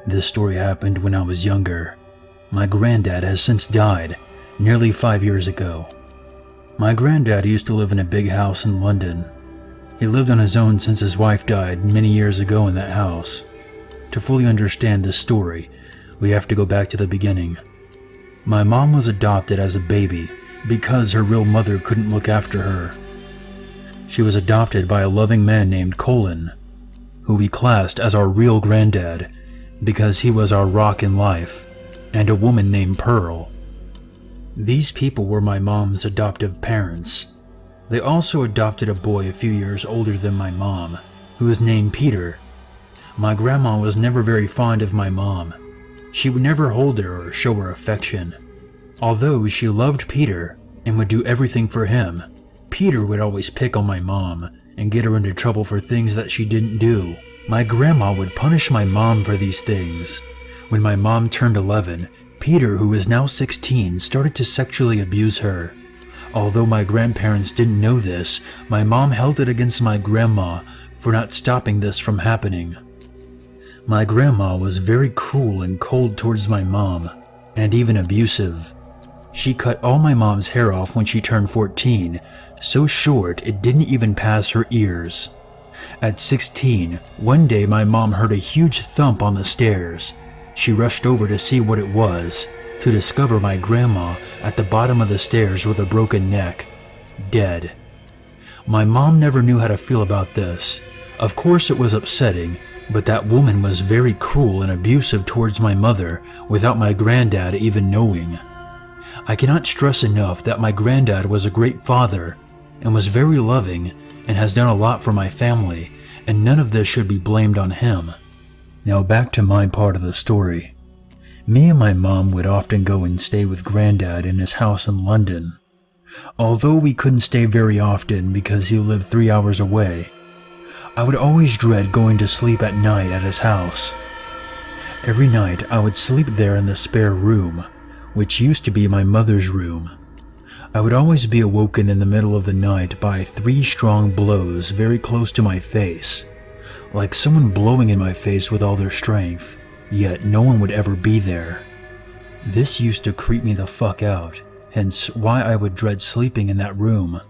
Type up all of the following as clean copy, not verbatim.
This story happened when I was younger. My granddad has since died, nearly 5 years ago. My granddad used to live in a big house in London. He lived on his own since his wife died many years ago in that house. To fully understand this story, we have to go back to the beginning. My mom was adopted as a baby because her real mother couldn't look after her. She was adopted by a loving man named Colin, who we classed as our real granddad because he was our rock in life, and a woman named Pearl. These people were my mom's adoptive parents. They also adopted a boy a few years older than my mom, who was named Peter. My grandma was never very fond of my mom. She would never hold her or show her affection. Although she loved Peter and would do everything for him, Peter would always pick on my mom and get her into trouble for things that she didn't do. My grandma would punish my mom for these things. When my mom turned 11, Peter, who is now 16, started to sexually abuse her. Although my grandparents didn't know this, my mom held it against my grandma for not stopping this from happening. My grandma was very cruel and cold towards my mom, and even abusive. She cut all my mom's hair off when she turned 14, so short it didn't even pass her ears. At 16, one day my mom heard a huge thump on the stairs. She rushed over to see what it was, to discover my grandma at the bottom of the stairs with a broken neck, dead. My mom never knew how to feel about this. Of course it was upsetting, but that woman was very cruel and abusive towards my mother without my granddad even knowing. I cannot stress enough that my granddad was a great father and was very loving and has done a lot for my family, and none of this should be blamed on him. Now back to my part of the story. Me and my mom would often go and stay with Granddad in his house in London. Although we couldn't stay very often because he lived 3 hours away, I would always dread going to sleep at night at his house. Every night I would sleep there in the spare room, which used to be my mother's room. I would always be awoken in the middle of the night by 3 strong blows very close to my face, like someone blowing in my face with all their strength, yet no one would ever be there. This used to creep me the fuck out, hence why I would dread sleeping in that room.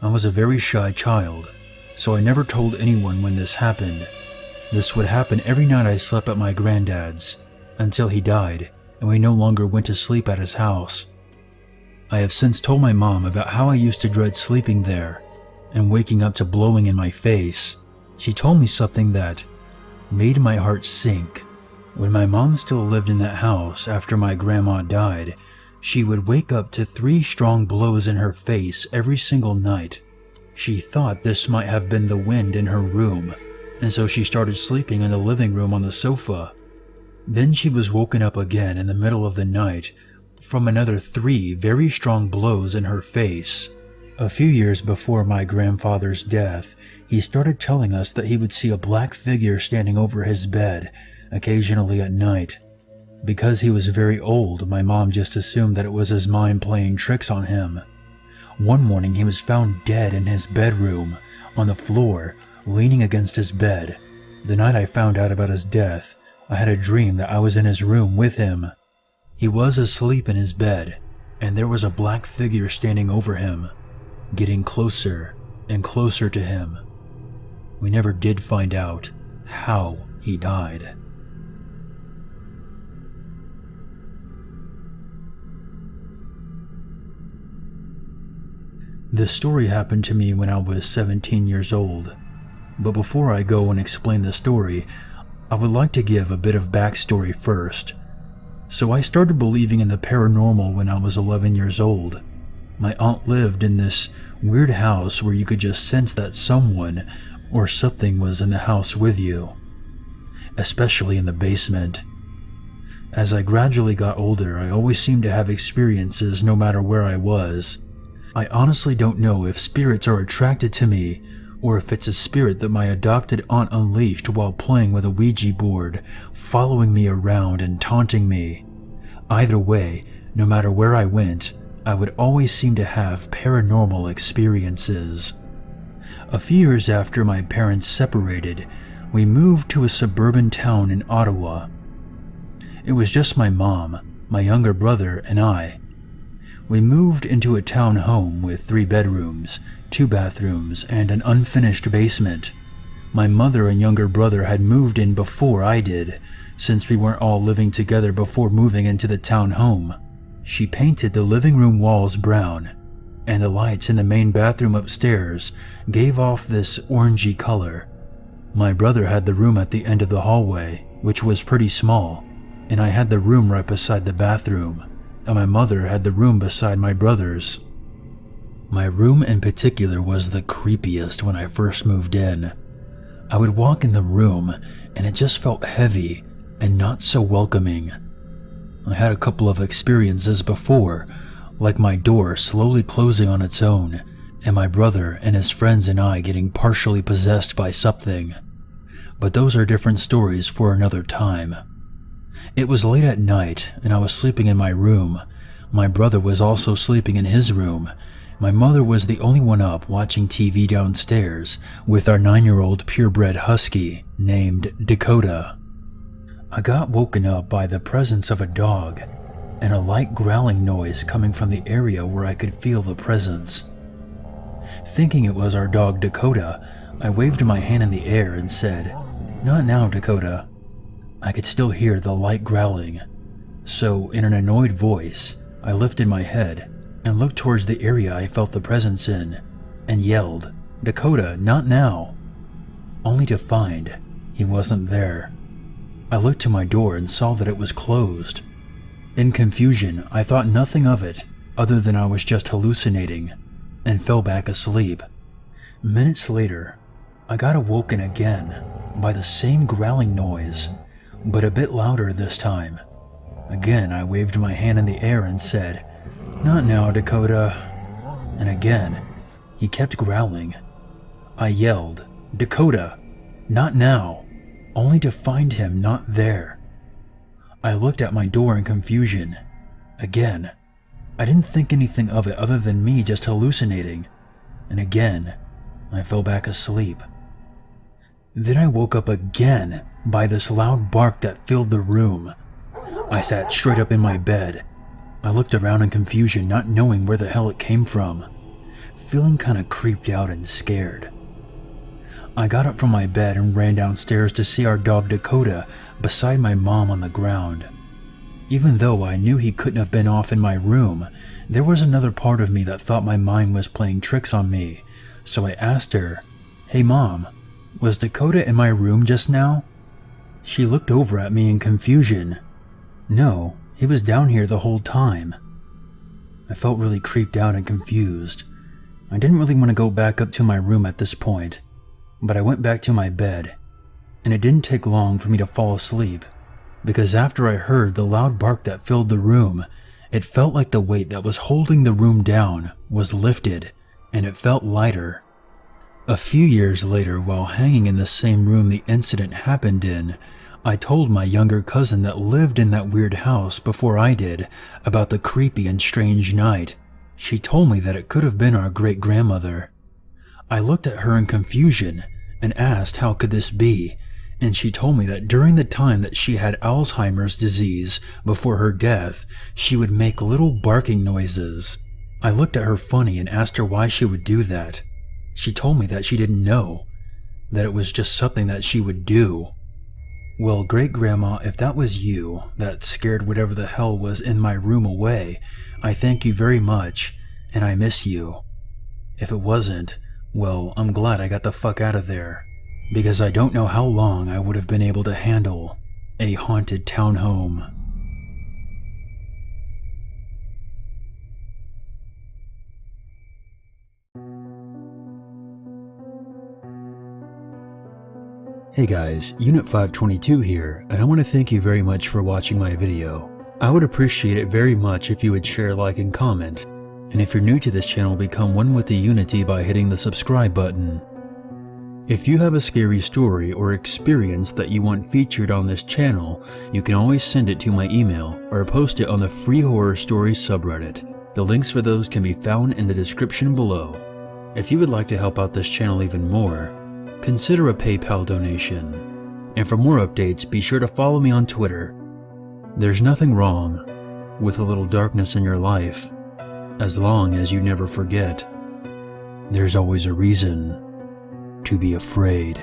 I was a very shy child, so I never told anyone when this happened. This would happen every night I slept at my granddad's, until he died and we no longer went to sleep at his house. I have since told my mom about how I used to dread sleeping there and waking up to blowing in my face. She told me something that made my heart sink. When my mom still lived in that house after my grandma died, she would wake up to 3 strong blows in her face every single night. She thought this might have been the wind in her room, and so she started sleeping in the living room on the sofa. Then she was woken up again in the middle of the night from another 3 very strong blows in her face. A few years before my grandfather's death, he started telling us that he would see a black figure standing over his bed, occasionally at night. Because he was very old, my mom just assumed that it was his mind playing tricks on him. One morning he was found dead in his bedroom, on the floor, leaning against his bed. The night I found out about his death, I had a dream that I was in his room with him. He was asleep in his bed, and there was a black figure standing over him, getting closer and closer to him. We never did find out how he died. This story happened to me when I was 17 years old, but before I go and explain the story, I would like to give a bit of backstory first. So I started believing in the paranormal when I was 11 years old. My aunt lived in this weird house where you could just sense that someone or something was in the house with you, especially in the basement. As I gradually got older, I always seemed to have experiences no matter where I was. I honestly don't know if spirits are attracted to me or if it's a spirit that my adopted aunt unleashed while playing with a Ouija board, following me around and taunting me. Either way, no matter where I went, I would always seem to have paranormal experiences. A few years after my parents separated, we moved to a suburban town in Ottawa. It was just my mom, my younger brother, and I. We moved into a town home with 3 bedrooms, 2 bathrooms, and an unfinished basement. My mother and younger brother had moved in before I did, since we weren't all living together before moving into the town home. She painted the living room walls brown, and the lights in the main bathroom upstairs gave off this orangey color. My brother had the room at the end of the hallway, which was pretty small, and I had the room right beside the bathroom, and my mother had the room beside my brother's. My room in particular was the creepiest when I first moved in. I would walk in the room and it just felt heavy and not so welcoming. I had a couple of experiences before, like my door slowly closing on its own, and my brother and his friends and I getting partially possessed by something. But those are different stories for another time. It was late at night and I was sleeping in my room. My brother was also sleeping in his room. My mother was the only one up watching TV downstairs with our 9-year-old purebred husky named Dakota. I got woken up by the presence of a dog and a light growling noise coming from the area where I could feel the presence. Thinking it was our dog Dakota, I waved my hand in the air and said, "Not now, Dakota." I could still hear the light growling, so in an annoyed voice, I lifted my head and looked towards the area I felt the presence in, and yelled, "Dakota, not now," only to find he wasn't there. I looked to my door and saw that it was closed. In confusion, I thought nothing of it other than I was just hallucinating, and fell back asleep. Minutes later, I got awoken again by the same growling noise, but a bit louder this time. Again, I waved my hand in the air and said, "Not now, Dakota." And again, he kept growling. I yelled, "Dakota, not now," only to find him not there. I looked at my door in confusion. Again, I didn't think anything of it other than me just hallucinating. And again, I fell back asleep. Then I woke up again by this loud bark that filled the room. I sat straight up in my bed. I looked around in confusion, not knowing where the hell it came from, feeling kinda creeped out and scared. I got up from my bed and ran downstairs to see our dog Dakota beside my mom on the ground. Even though I knew he couldn't have been off in my room, there was another part of me that thought my mind was playing tricks on me, so I asked her, "Hey Mom, was Dakota in my room just now?" She looked over at me in confusion. "No, he was down here the whole time." I felt really creeped out and confused. I didn't really want to go back up to my room at this point, but I went back to my bed, and it didn't take long for me to fall asleep, because after I heard the loud bark that filled the room, it felt like the weight that was holding the room down was lifted, and it felt lighter. A few years later, while hanging in the same room the incident happened in, I told my younger cousin that lived in that weird house before I did about the creepy and strange night. She told me that it could have been our great-grandmother. I looked at her in confusion and asked how could this be, and she told me that during the time that she had Alzheimer's disease before her death, she would make little barking noises. I looked at her funny and asked her why she would do that. She told me that she didn't know, that it was just something that she would do. Well, great-grandma, if that was you that scared whatever the hell was in my room away, I thank you very much, and I miss you. If it wasn't, well, I'm glad I got the fuck out of there, because I don't know how long I would have been able to handle a haunted townhome. Hey guys, Unit 522 here, and I want to thank you very much for watching my video. I would appreciate it very much if you would share, like, and comment. And if you're new to this channel, become one with the Unity by hitting the subscribe button. If you have a scary story or experience that you want featured on this channel, you can always send it to my email or post it on the Free Horror Stories subreddit. The links for those can be found in the description below. If you would like to help out this channel even more, consider a PayPal donation. And for more updates, be sure to follow me on Twitter. There's nothing wrong with a little darkness in your life, as long as you never forget there's always a reason to be afraid.